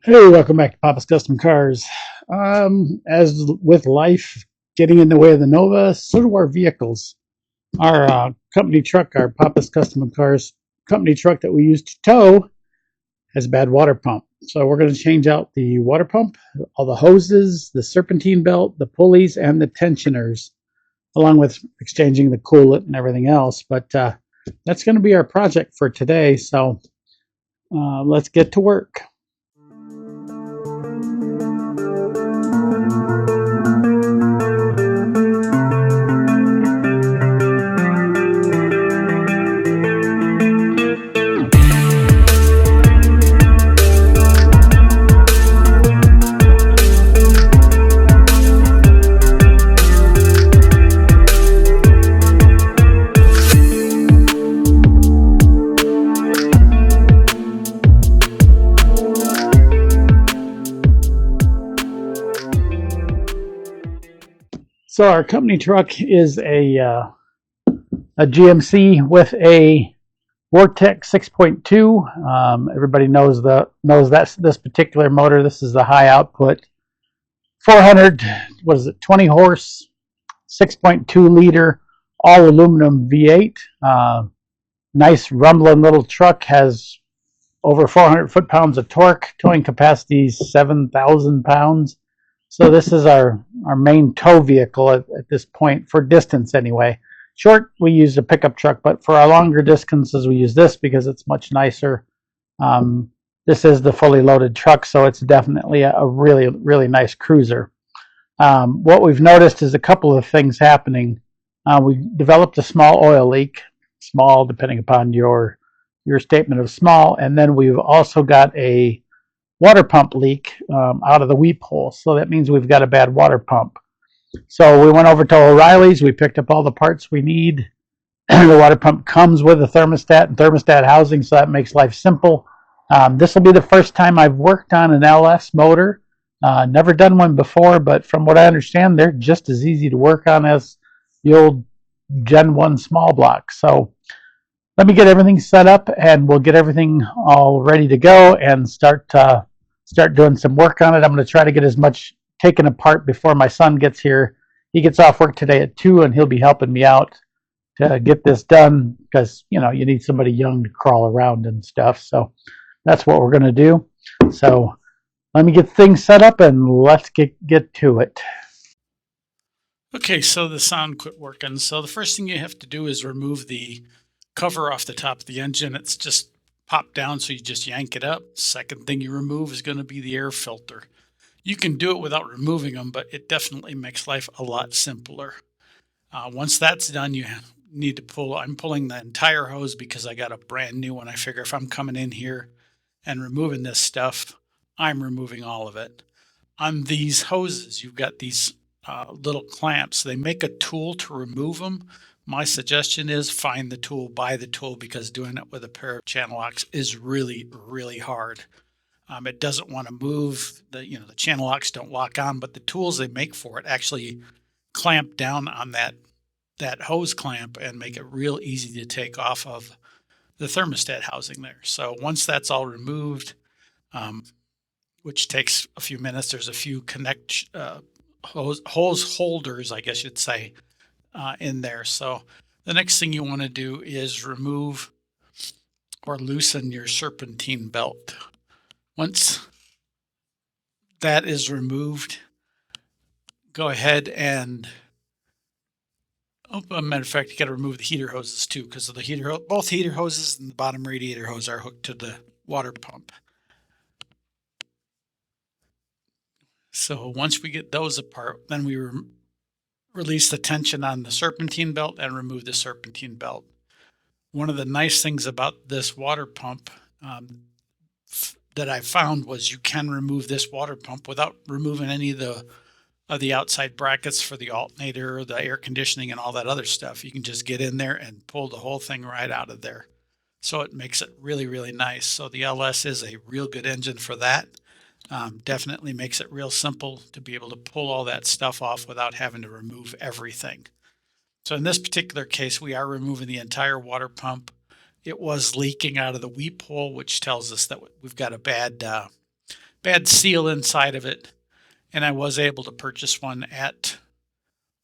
Hey, welcome back to Papa's Custom Cars. As with life getting in the way of the Nova, so do our vehicles. Our company truck, our Papa's Custom Cars company truck that we use to tow, has a bad water pump. So we're going to change out the water pump, all the hoses, the serpentine belt, the pulleys, and the tensioners, along with exchanging the coolant and everything else. But that's going to be our project for today. So let's get to work. So our company truck is a GMC with a Vortex 6.2. Everybody knows that this particular motor. This is the high output, 400. What is it? 20 horse, 6.2 liter, all aluminum V8. Nice rumbling little truck. Has over 400 foot-pounds of torque. Towing capacity 7,000 pounds. So this is our main tow vehicle at this point, for distance anyway. Short, we use a pickup truck, but for our longer distances, we use this because it's much nicer. This is the fully loaded truck, so it's definitely a really, really nice cruiser. What we've noticed is a couple of things happening. We developed a small oil leak, small depending upon your statement of small, and then we've also got a water pump leak out of the weep hole. So that means we've got a bad water pump. So we went over to O'Reilly's. We picked up all the parts we need. The water pump comes with a thermostat and thermostat housing, so that makes life simple. This will be the first time I've worked on an LS motor. Never done one before, but from what I understand, they're just as easy to work on as the old Gen 1 small block. So let me get everything set up, and we'll get everything all ready to go and start doing some work on it. I'm going to try to get as much taken apart before my son gets here. He gets off work today at 2, and he'll be helping me out to get this done because, you need somebody young to crawl around and stuff. So that's what we're going to do. So let me get things set up and let's get to it. Okay, so the sound quit working. So the first thing you have to do is remove the cover off the top of the engine. It's just popped down, so you just yank it up. Second thing you remove is going to be the air filter. You can do it without removing them, but it definitely makes life a lot simpler. Once that's done, you need to pull. I'm pulling the entire hose because I got a brand new one. I figure if I'm coming in here and removing this stuff, I'm removing all of it. On these hoses, you've got these little clamps. They make a tool to remove them. My suggestion is find the tool, buy the tool, because doing it with a pair of channel locks is really, really hard. It doesn't want to move. The channel locks don't lock on, but the tools they make for it actually clamp down on that hose clamp and make it real easy to take off of the thermostat housing there. So once that's all removed, which takes a few minutes, there's a few hose holders, I guess you'd say, in there. So the next thing you want to do is remove or loosen your serpentine belt. Once that is removed, go ahead and, a matter of fact, you got to remove the heater hoses too, because of both heater hoses and the bottom radiator hose are hooked to the water pump. So once we get those apart, then we release the tension on the serpentine belt and remove the serpentine belt. One of the nice things about this water pump that I found was you can remove this water pump without removing any of the outside brackets for the alternator, the air conditioning, and all that other stuff. You can just get in there and pull the whole thing right out of there. So it makes it really, really nice. So the LS is a real good engine for that. Definitely makes it real simple to be able to pull all that stuff off without having to remove everything. So in this particular case, we are removing the entire water pump. It was leaking out of the weep hole, which tells us that we've got a bad bad seal inside of it, and I was able to purchase one at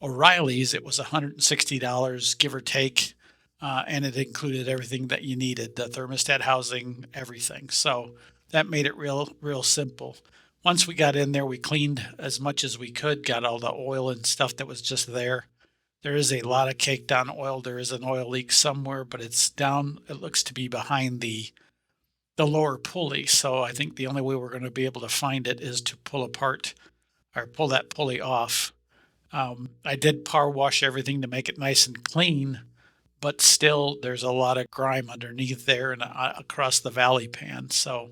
O'Reilly's. It was $160, give or take, and it included everything that you needed, the thermostat housing, everything. So that made it real simple. Once we got in there, we cleaned as much as we could, got all the oil and stuff that was just there. There is a lot of caked on oil. There is an oil leak somewhere, but it's down. It looks to be behind the lower pulley. So I think the only way we're going to be able to find it is to pull apart or pull that pulley off. I did power wash everything to make it nice and clean, but still there's a lot of grime underneath there and across the valley pan. So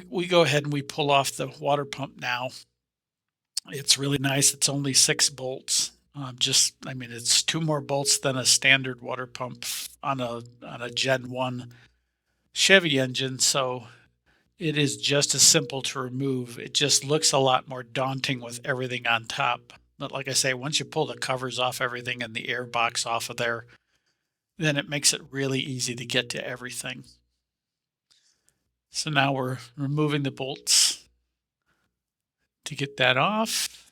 we go ahead and we pull off the water pump now. It's really nice. It's only 6 bolts. It's 2 more bolts than a standard water pump on a Gen 1 Chevy engine. So it is just as simple to remove. It just looks a lot more daunting with everything on top. But like I say, once you pull the covers off everything and the air box off of there, then it makes it really easy to get to everything. So now we're removing the bolts to get that off.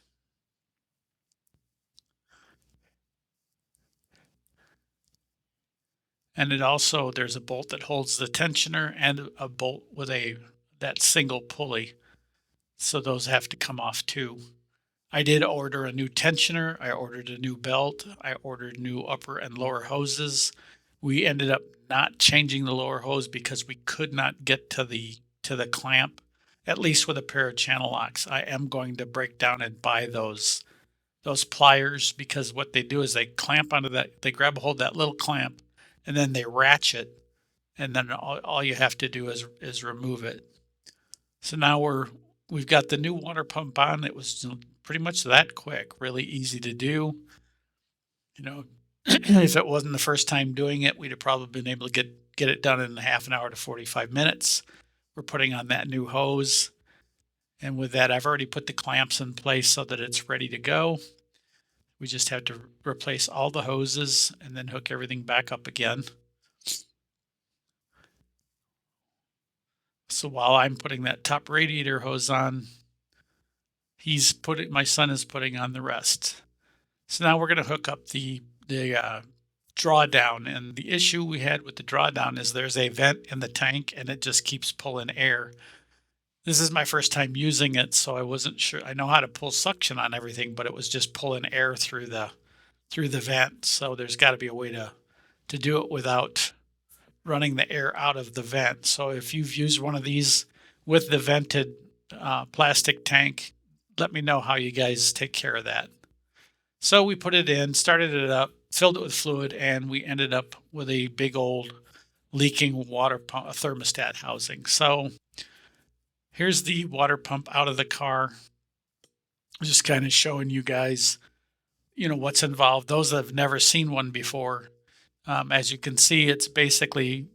And there's a bolt that holds the tensioner and a bolt with that single pulley. So those have to come off too. I did order a new tensioner. I ordered a new belt. I ordered new upper and lower hoses. We ended up not changing the lower hose because we could not get to the clamp, at least with a pair of channel locks. I am going to break down and buy those pliers, because what they do is they clamp onto that. They grab a hold of that little clamp, and then they ratchet, and then all you have to do is remove it. So now we've got the new water pump on. It was pretty much that quick, really easy to do. If it wasn't the first time doing it, we'd have probably been able to get it done in half an hour to 45 minutes. We're putting on that new hose. And with that, I've already put the clamps in place so that it's ready to go. We just have to replace all the hoses and then hook everything back up again. So while I'm putting that top radiator hose on, my son is putting on the rest. So now we're going to hook up the drawdown. And the issue we had with the drawdown is there's a vent in the tank and it just keeps pulling air. This is my first time using it, so I wasn't sure. I know how to pull suction on everything, but it was just pulling air through the vent. So there's got to be a way to do it without running the air out of the vent. So if you've used one of these with the vented plastic tank, let me know how you guys take care of that. So we put it in, started it up, filled it with fluid, and we ended up with a big old leaking water pump, a thermostat housing. So here's the water pump out of the car. Just kind of showing you guys, what's involved. Those that have never seen one before, as you can see, it's basically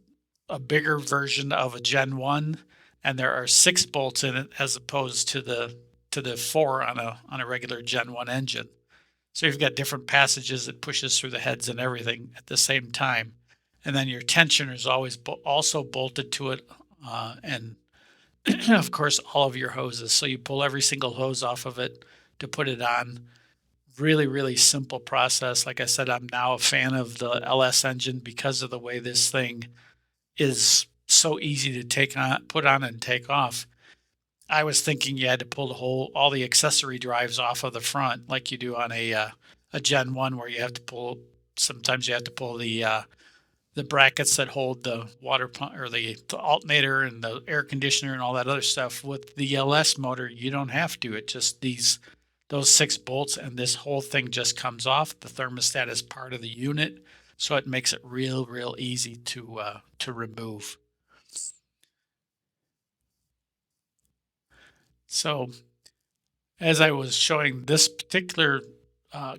a bigger version of a Gen 1, and there are 6 bolts in it as opposed to the 4 on a regular Gen 1 engine. So you've got different passages that pushes through the heads and everything at the same time. And then your tensioner is always also bolted to it, and of course, all of your hoses. So you pull every single hose off of it to put it on. Really, really simple process. Like I said, I'm now a fan of the LS engine because of the way this thing is so easy to put on and take off. I was thinking you had to pull all the accessory drives off of the front, like you do on a Gen 1, where sometimes you have to pull the brackets that hold the water pump or the alternator and the air conditioner and all that other stuff. With the LS motor, you don't have to. It just those 6 bolts, and this whole thing just comes off. The thermostat is part of the unit, so it makes it real easy to remove. So as I was showing, this particular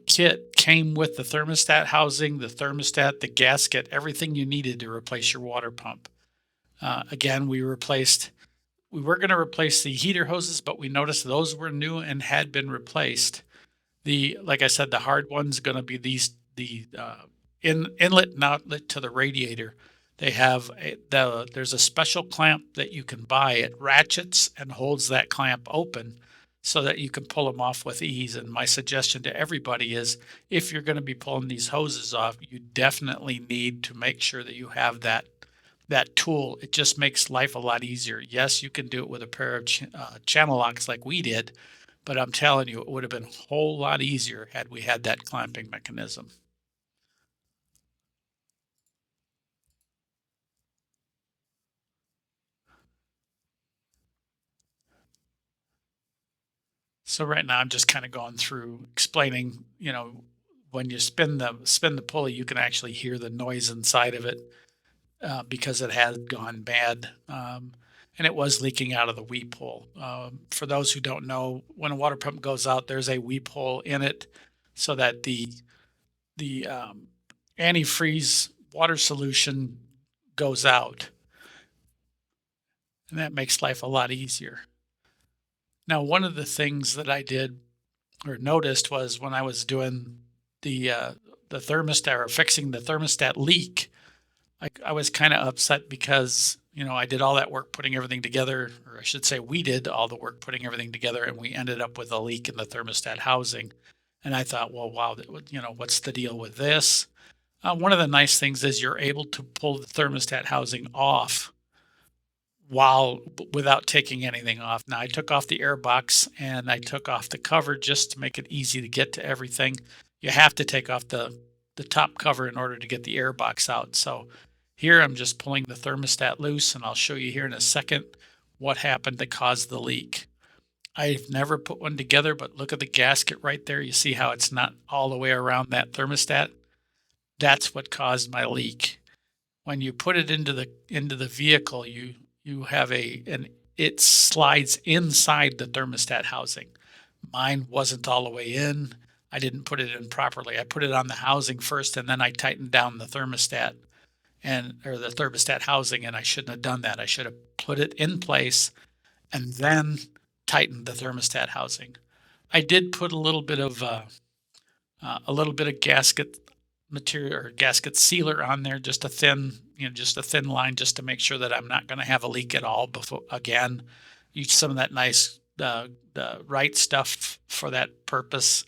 kit came with the thermostat housing, the thermostat, the gasket, everything you needed to replace your water pump. Again, we were going to replace the heater hoses, but we noticed those were new and had been replaced. Like I said, the hard one's going to be the inlet and outlet to the radiator. They have there's a special clamp that you can buy. It ratchets and holds that clamp open so that you can pull them off with ease. And my suggestion to everybody is, if you're going to be pulling these hoses off, you definitely need to make sure that you have that tool. It just makes life a lot easier. Yes, you can do it with a pair of channel locks like we did, but I'm telling you, it would have been a whole lot easier had we had that clamping mechanism. So right now I'm just kind of going through explaining, when you spin the pulley, you can actually hear the noise inside of it because it had gone bad. And it was leaking out of the weep hole. For those who don't know, when a water pump goes out, there's a weep hole in it so that the antifreeze water solution goes out. And that makes life a lot easier. Now, one of the things that I did or noticed was when I was doing the thermostat, or fixing the thermostat leak, I was kind of upset because, I did all that work putting everything together, or I should say we did all the work putting everything together, and we ended up with a leak in the thermostat housing. And I thought, well, wow, what's the deal with this? One of the nice things is you're able to pull the thermostat housing off without taking anything off. Now, I took off the air box and I took off the cover just to make it easy to get to everything. You have to take off the top cover in order to get the air box out. So here I'm just pulling the thermostat loose, and I'll show you here in a second what happened to cause the leak. I've never put one together, but look at the gasket right there. You see how it's not all the way around that thermostat? That's what caused my leak. When you put it into the vehicle, you have it slides inside the thermostat housing. Mine wasn't all the way in. I didn't put it in properly. I put it on the housing first, and then I tightened down the thermostat or the thermostat housing, and I shouldn't have done that. I should have put it in place and then tightened the thermostat housing. I did put a little bit of gasket material or gasket sealer on there, just a thin line, just to make sure that I'm not going to have a leak at all. Before, again, use some of that nice the right stuff for that purpose.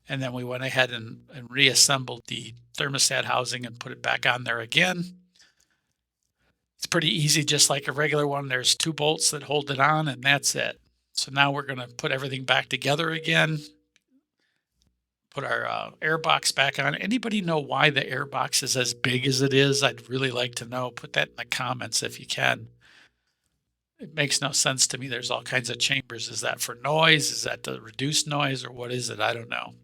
And then we went ahead and reassembled the thermostat housing and put it back on there again. It's pretty easy, just like a regular one. There's 2 bolts that hold it on, and that's it. So now we're going to put everything back together again. Put our air box back on. Anybody know why the air box is as big as it is? I'd really like to know. Put that in the comments if you can. It makes no sense to me. There's all kinds of chambers. Is that for noise? Is that to reduce noise, or what is it? I don't know.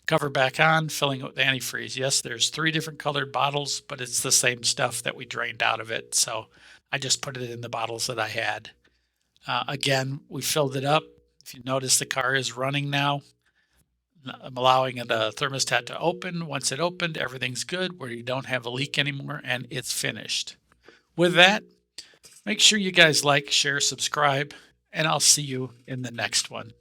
Cover back on, filling it with antifreeze. Yes, there's 3 different colored bottles, but it's the same stuff that we drained out of it. So I just put it in the bottles that I had. Again, we filled it up. If you notice, the car is running now. I'm allowing the thermostat to open. Once it opened, everything's good, where you don't have a leak anymore, and it's finished. With that, make sure you guys like, share, subscribe, and I'll see you in the next one.